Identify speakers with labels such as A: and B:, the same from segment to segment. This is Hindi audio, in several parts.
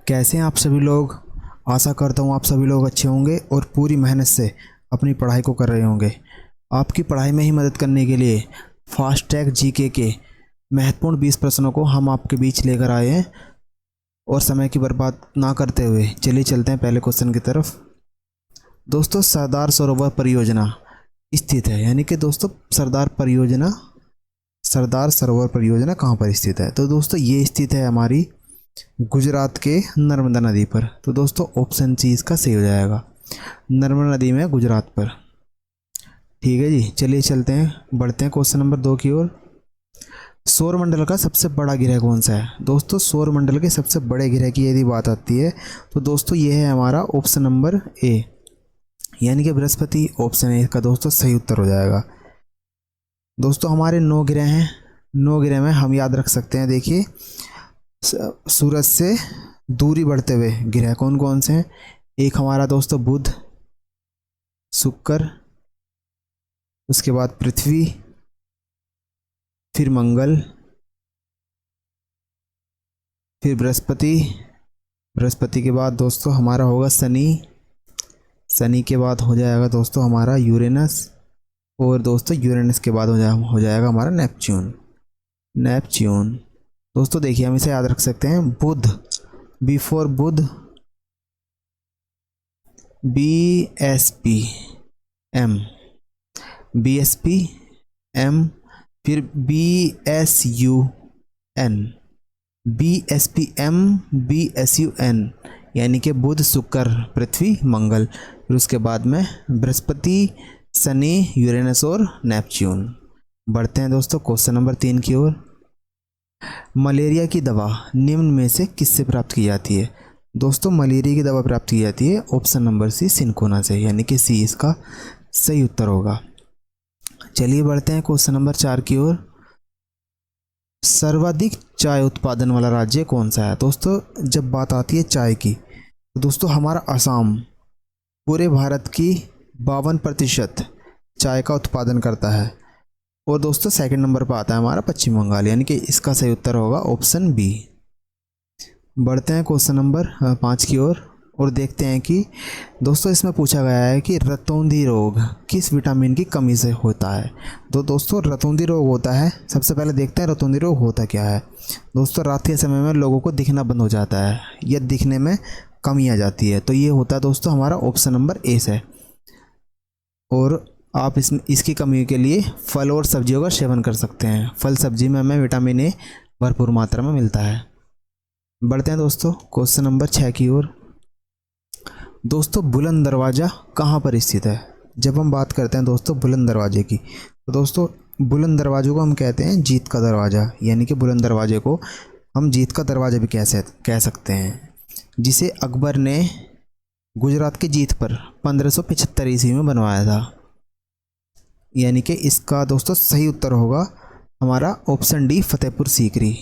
A: कैसे हैं आप सभी लोग। आशा करता हूँ आप सभी लोग अच्छे होंगे और पूरी मेहनत से अपनी पढ़ाई को कर रहे होंगे। आपकी पढ़ाई में ही मदद करने के लिए फास्ट ट्रैक जीके के महत्वपूर्ण 20 प्रश्नों को हम आपके बीच लेकर आए हैं। और समय की बर्बाद ना करते हुए चलिए चलते हैं पहले क्वेश्चन की तरफ। दोस्तों, सरदार सरोवर परियोजना स्थित है, यानी कि दोस्तों सरदार सरोवर परियोजना कहाँ पर स्थित है? तो दोस्तों ये स्थित है हमारी गुजरात के नर्मदा नदी पर। तो दोस्तों ऑप्शन सी इसका सही हो जाएगा, नर्मदा नदी में गुजरात पर। ठीक है जी, चलिए चलते हैं, बढ़ते हैं क्वेश्चन नंबर 2 की ओर। सौरमंडल का सबसे बड़ा ग्रह कौन सा है? दोस्तों सौरमंडल के सबसे बड़े ग्रह की यदि बात आती है तो दोस्तों ये है हमारा ऑप्शन नंबर ए, यानी कि बृहस्पति। ऑप्शन ए का दोस्तों सही उत्तर हो जाएगा। दोस्तों हमारे 9 ग्रह हैं, 9 ग्रह में हम याद रख सकते हैं। देखिए सूरज से दूरी बढ़ते हुए ग्रह कौन कौन से हैं? एक हमारा दोस्तों बुध, शुक्र, उसके बाद पृथ्वी, फिर मंगल, फिर बृहस्पति। बृहस्पति के बाद दोस्तों हमारा होगा शनि, शनि के बाद हो जाएगा दोस्तों हमारा यूरेनस, और दोस्तों यूरेनस के बाद हो जाएगा हमारा नेपच्यून। दोस्तों देखिए हम इसे याद रख सकते हैं। बुध, बिफोर बुध BSPM, BSPM, फिर BSPM, यानी कि बुध, शुक्र, पृथ्वी, मंगल। फिर उसके बाद में बृहस्पति, शनि, यूरेनस और नेपच्यून। बढ़ते हैं दोस्तों क्वेश्चन नंबर 3 की ओर। मलेरिया की दवा निम्न में से किससे प्राप्त की जाती है? दोस्तों मलेरिया की दवा प्राप्त की जाती है ऑप्शन नंबर सी, सिनकोना से, यानी कि सी इसका सही उत्तर होगा। चलिए बढ़ते हैं क्वेश्चन नंबर 4 की ओर। सर्वाधिक चाय उत्पादन वाला राज्य कौन सा है? दोस्तों जब बात आती है चाय की तो दोस्तों हमारा असम पूरे भारत की 52% चाय का उत्पादन करता है। और दोस्तों सेकंड नंबर पर आता है हमारा पश्चिम बंगाल, यानी कि इसका सही उत्तर होगा ऑप्शन बी। बढ़ते हैं क्वेश्चन नंबर 5 की ओर और देखते हैं कि दोस्तों इसमें पूछा गया है कि रतौंधी रोग किस विटामिन की कमी से होता है? तो दोस्तों रतौंधी रोग होता है, सबसे पहले देखते हैं रतौंधी रोग होता क्या है। दोस्तों रात के समय में लोगों को दिखना बंद हो जाता है या दिखने में कमी आ जाती है, तो ये होता है दोस्तों हमारा ऑप्शन नंबर ए से। और आप इसकी कमी के लिए फल और सब्जियों का सेवन कर सकते हैं। फल सब्जी में हमें विटामिन ए भरपूर मात्रा में मिलता है। बढ़ते हैं दोस्तों क्वेश्चन नंबर 6 की ओर। दोस्तों बुलंद दरवाज़ा कहाँ पर स्थित है? जब हम बात करते हैं दोस्तों बुलंद दरवाजे की तो दोस्तों बुलंद दरवाजों को हम कहते हैं जीत का दरवाज़ा, यानी कि बुलंद दरवाजे को हम जीत का दरवाज़ा भी कह सकते हैं, जिसे अकबर ने गुजरात की जीत पर 1575 ईस्वी में बनवाया था। यानी कि इसका दोस्तों सही उत्तर होगा हमारा ऑप्शन डी, फतेहपुर सीकरी।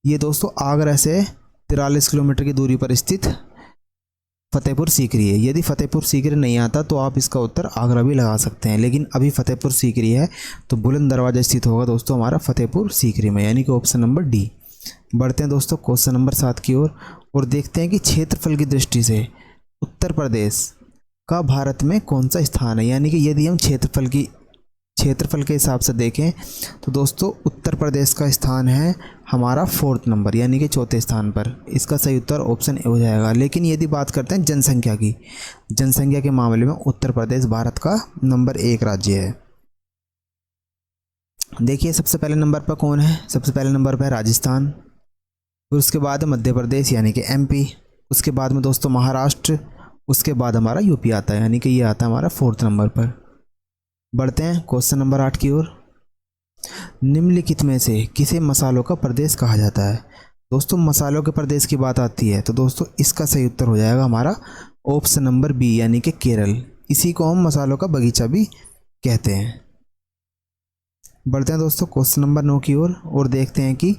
A: ये दोस्तों आगरा से 43 किलोमीटर की दूरी पर स्थित फतेहपुर सीकरी है। यदि फतेहपुर सीकरी नहीं आता तो आप इसका उत्तर आगरा भी लगा सकते हैं, लेकिन अभी फतेहपुर सीकरी है तो बुलंद दरवाजा स्थित होगा दोस्तों हमारा फतेहपुर सीकरी में, यानी कि ऑप्शन नंबर डी। बढ़ते हैं दोस्तों क्वेश्चन नंबर 7 की ओर और देखते हैं कि क्षेत्रफल की दृष्टि से उत्तर प्रदेश का भारत में कौन सा स्थान है? यानी कि यदि हम क्षेत्रफल के हिसाब से देखें तो दोस्तों उत्तर प्रदेश का स्थान है हमारा 4th नंबर, यानी कि 4थे स्थान पर। इसका सही उत्तर ऑप्शन ए हो जाएगा। लेकिन यदि बात करते हैं जनसंख्या के मामले में उत्तर प्रदेश भारत का नंबर 1 राज्य है। देखिए सबसे पहले नंबर पर कौन है? सबसे पहले नंबर पर है राजस्थान, फिर उसके बाद मध्य प्रदेश यानी कि MP, उसके बाद में दोस्तों महाराष्ट्र, उसके बाद हमारा यूपी आता है, यानी कि ये आता है हमारा 4th नंबर पर। बढ़ते हैं क्वेश्चन नंबर 8 की ओर। निम्नलिखित में से किसे मसालों का प्रदेश कहा जाता है? दोस्तों मसालों के प्रदेश की बात आती है तो दोस्तों इसका सही उत्तर हो जाएगा हमारा ऑप्शन नंबर बी, यानी कि केरल। इसी को हम मसालों का बगीचा भी कहते हैं। बढ़ते हैं दोस्तों क्वेश्चन नंबर 9 की ओर और देखते हैं कि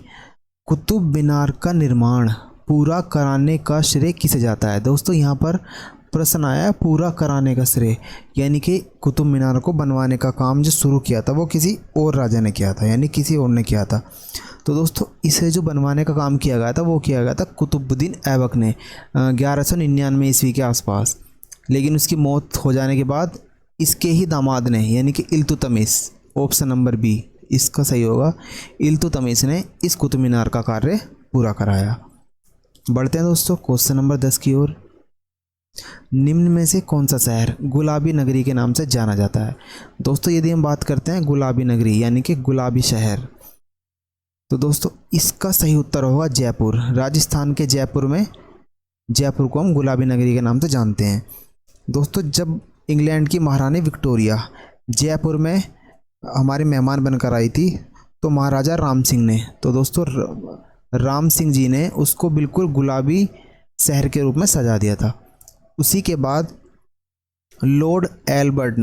A: कुतुब मीनार का निर्माण पूरा कराने का श्रेय किसे जाता है? दोस्तों यहाँ पर प्रश्न आया पूरा कराने का श्रेय, यानी कि कुतुब मीनार को बनवाने का काम जो शुरू किया था वो किसी और राजा ने किया था, यानी किसी और ने किया था। तो दोस्तों इसे जो बनवाने का काम किया गया था वो किया गया था कुतुबुद्दीन ऐबक ने 1199 ईस्वी के आसपास। लेकिन उसकी मौत हो जाने के बाद इसके ही दामाद ने, यानी कि इल्तुतमिश, ऑप्शन नंबर बी इसका सही होगा, इल्तुतमिश ने इस कुतुब मीनार का कार्य पूरा कराया। बढ़ते हैं दोस्तों क्वेश्चन नंबर 10 की ओर। निम्न में से कौन सा शहर गुलाबी नगरी के नाम से जाना जाता है? दोस्तों यदि हम बात करते हैं गुलाबी नगरी यानी कि गुलाबी शहर, तो दोस्तों इसका सही उत्तर होगा जयपुर। राजस्थान के जयपुर में, जयपुर को हम गुलाबी नगरी के नाम से जानते हैं। दोस्तों जब इंग्लैंड की महारानी विक्टोरिया जयपुर में हमारे मेहमान बनकर आई थी तो महाराजा राम सिंह ने, तो दोस्तों राम सिंह जी ने उसको बिल्कुल गुलाबी शहर के रूप में सजा दिया था। उसी के बाद लॉर्ड एल्बर्ट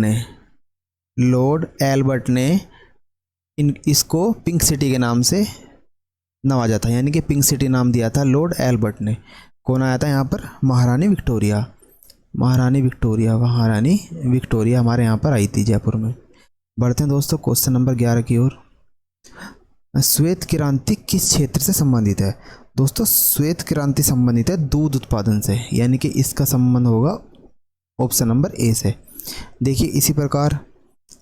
A: ने इसको पिंक सिटी के नाम से नवाजा था, यानी कि पिंक सिटी नाम दिया था लॉर्ड एल्बर्ट ने। कौन आया था यहाँ पर? महारानी विक्टोरिया हमारे यहाँ पर आई थी जयपुर में। बढ़ते हैं दोस्तों क्वेश्चन नंबर 11 की ओर। श्वेत क्रांति किस क्षेत्र से संबंधित है? दोस्तों श्वेत क्रांति संबंधित है दूध उत्पादन से, यानी कि इसका संबंध होगा ऑप्शन नंबर ए से। देखिए इसी प्रकार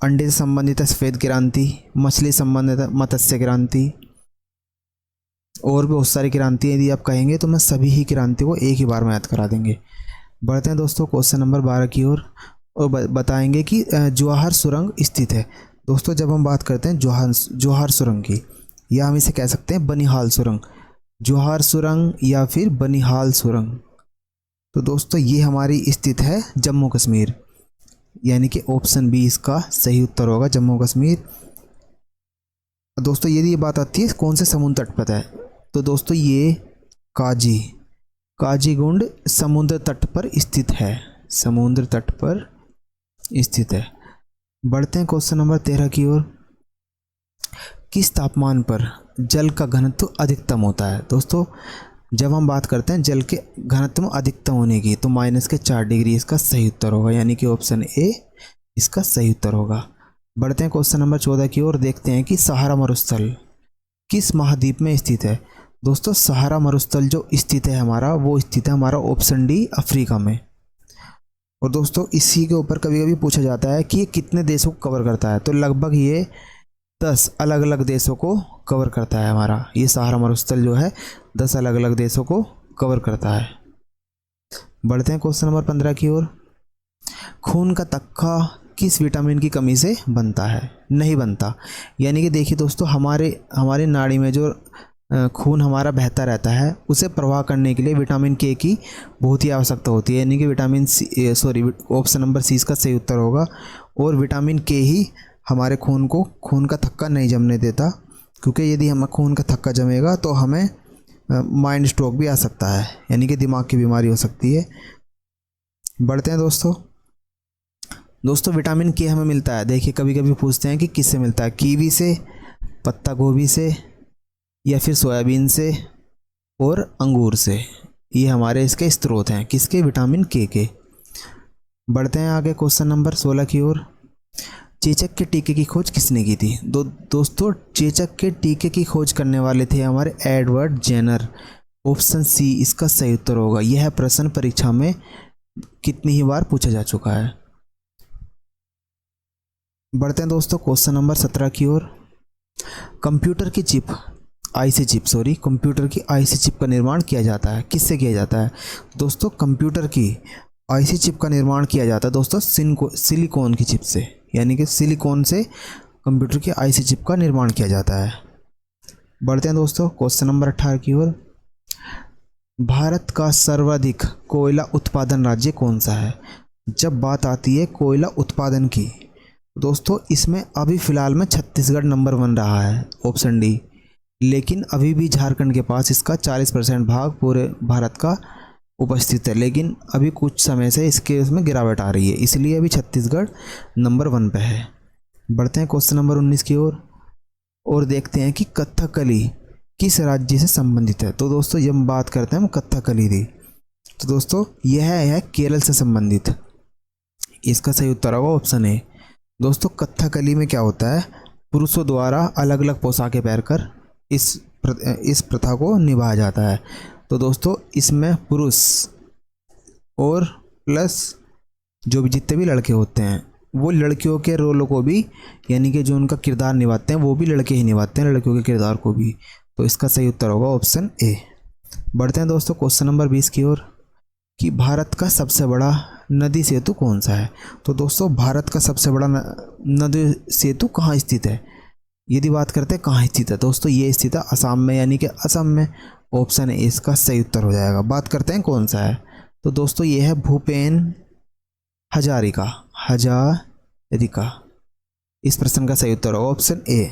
A: अंडे से संबंधित है श्वेत क्रांति, मछली संबंधित है मत्स्य क्रांति, और भी बहुत सारी क्रांति यदि आप कहेंगे तो मैं सभी ही क्रांति को एक ही बार में याद करा देंगे। बढ़ते हैं दोस्तों क्वेश्चन नंबर 12 की ओर और बताएंगे कि जवाहर सुरंग स्थित है। दोस्तों जब हम बात करते हैं जवाहर सुरंग की, या हम इसे कह सकते हैं बनिहाल सुरंग, जवाहर सुरंग या फिर बनिहाल सुरंग, तो दोस्तों ये हमारी स्थित है जम्मू कश्मीर, यानी कि ऑप्शन बी इसका सही उत्तर होगा जम्मू कश्मीर। दोस्तों यदि ये बात आती है कौन से समुद्र तट पर है, तो दोस्तों ये काजीगुंड समुद्र तट पर स्थित है, समुद्र तट पर स्थित है। बढ़ते हैं क्वेश्चन नंबर 13 की ओर। किस तापमान पर जल का घनत्व अधिकतम होता है? दोस्तों जब हम बात करते हैं जल के घनत्व में अधिकतम होने की, तो -4 डिग्री इसका सही उत्तर होगा, यानी कि ऑप्शन ए इसका सही उत्तर होगा। बढ़ते हैं क्वेश्चन नंबर 14 की ओर। देखते हैं कि सहारा मरुस्थल किस महाद्वीप में स्थित है? दोस्तों सहारा मरुस्थल जो स्थित है हमारा, वो स्थित है हमारा ऑप्शन डी अफ्रीका में। और दोस्तों इसी के ऊपर कभी कभी पूछा जाता है कि ये कितने देशों को कवर करता है, तो लगभग ये 10 अलग अलग देशों को कवर करता है हमारा ये सहारा मरुस्थल जो है, 10 अलग अलग देशों को कवर करता है। बढ़ते हैं क्वेश्चन नंबर 15 की ओर। खून का थक्का किस विटामिन की कमी से बनता है? नहीं बनता, यानी कि देखिए दोस्तों हमारे नाड़ी में जो खून हमारा बहता रहता है उसे प्रवाह करने के लिए विटामिन के की बहुत ही आवश्यकता होती है, यानी कि vitamin C, option number C इसका सही उत्तर होगा। और विटामिन के ही हमारे खून का थक्का नहीं जमने देता, क्योंकि यदि हम खून का थक्का जमेगा तो हमें माइंड स्ट्रोक भी आ सकता है, यानी कि दिमाग की बीमारी हो सकती है। बढ़ते हैं दोस्तों विटामिन के हमें मिलता है, देखिए कभी कभी पूछते हैं कि किससे मिलता है, कीवी से, पत्ता गोभी से, या फिर सोयाबीन से और अंगूर से। ये हमारे इसके स्रोत हैं किसके? विटामिन के। बढ़ते हैं आगे क्वेश्चन नंबर 16 की ओर। चेचक के टीके की खोज किसने की थी? दोस्तों चेचक के टीके की खोज करने वाले थे हमारे एडवर्ड जेनर, ऑप्शन सी इसका सही उत्तर होगा। यह प्रश्न परीक्षा में कितनी ही बार पूछा जा चुका है। बढ़ते हैं दोस्तों क्वेश्चन नंबर 17 की ओर। कंप्यूटर की आईसी चिप का निर्माण किया जाता है, किससे किया जाता है? दोस्तों कंप्यूटर की आईसी चिप का निर्माण किया जाता है दोस्तों सिलिकॉन की चिप से, यानी कि सिलिकॉन से कंप्यूटर की आईसी चिप का निर्माण किया जाता है। बढ़ते हैं दोस्तों क्वेश्चन नंबर 18 की ओर। भारत का सर्वाधिक कोयला उत्पादन राज्य कौन सा है? जब बात आती है कोयला उत्पादन की, दोस्तों इसमें अभी फ़िलहाल में छत्तीसगढ़ नंबर 1 रहा है, ऑप्शन डी। लेकिन अभी भी झारखंड के पास इसका 40% भाग पूरे भारत का उपस्थित है, लेकिन अभी कुछ समय से इसमें गिरावट आ रही है, इसलिए अभी छत्तीसगढ़ नंबर 1 पे है। बढ़ते हैं क्वेश्चन नंबर 19 की ओर और देखते हैं कि कथकली किस राज्य से संबंधित है। तो दोस्तों जब हम बात करते हैं हम कथकली की, तो दोस्तों यह है केरल से संबंधित। इसका सही उत्तर होगा ऑप्शन ए। दोस्तों कथकली में क्या होता है, पुरुषों द्वारा अलग अलग पोशाकें पहनकर इस प्रथा को निभाया जाता है। तो दोस्तों इसमें पुरुष और प्लस जो भी जितने भी लड़के होते हैं वो लड़कियों के रोलों को भी, यानी कि जो उनका किरदार निभाते हैं वो भी लड़के ही निभाते हैं लड़कियों के किरदार को भी। तो इसका सही उत्तर होगा ऑप्शन ए। बढ़ते हैं दोस्तों क्वेश्चन नंबर 20 की ओर, कि भारत का सबसे बड़ा नदी सेतु कौन सा है। तो दोस्तों भारत का सबसे बड़ा नदी सेतु कहाँ स्थित है, यदि बात करते हैं कहाँ स्थित है, दोस्तों ये स्थित है असम में, यानी कि असम में। ऑप्शन ए इसका सही उत्तर हो जाएगा। बात करते हैं कौन सा है, तो दोस्तों ये है भूपेन हजारिका। इस प्रश्न का सही उत्तर होगा ऑप्शन ए।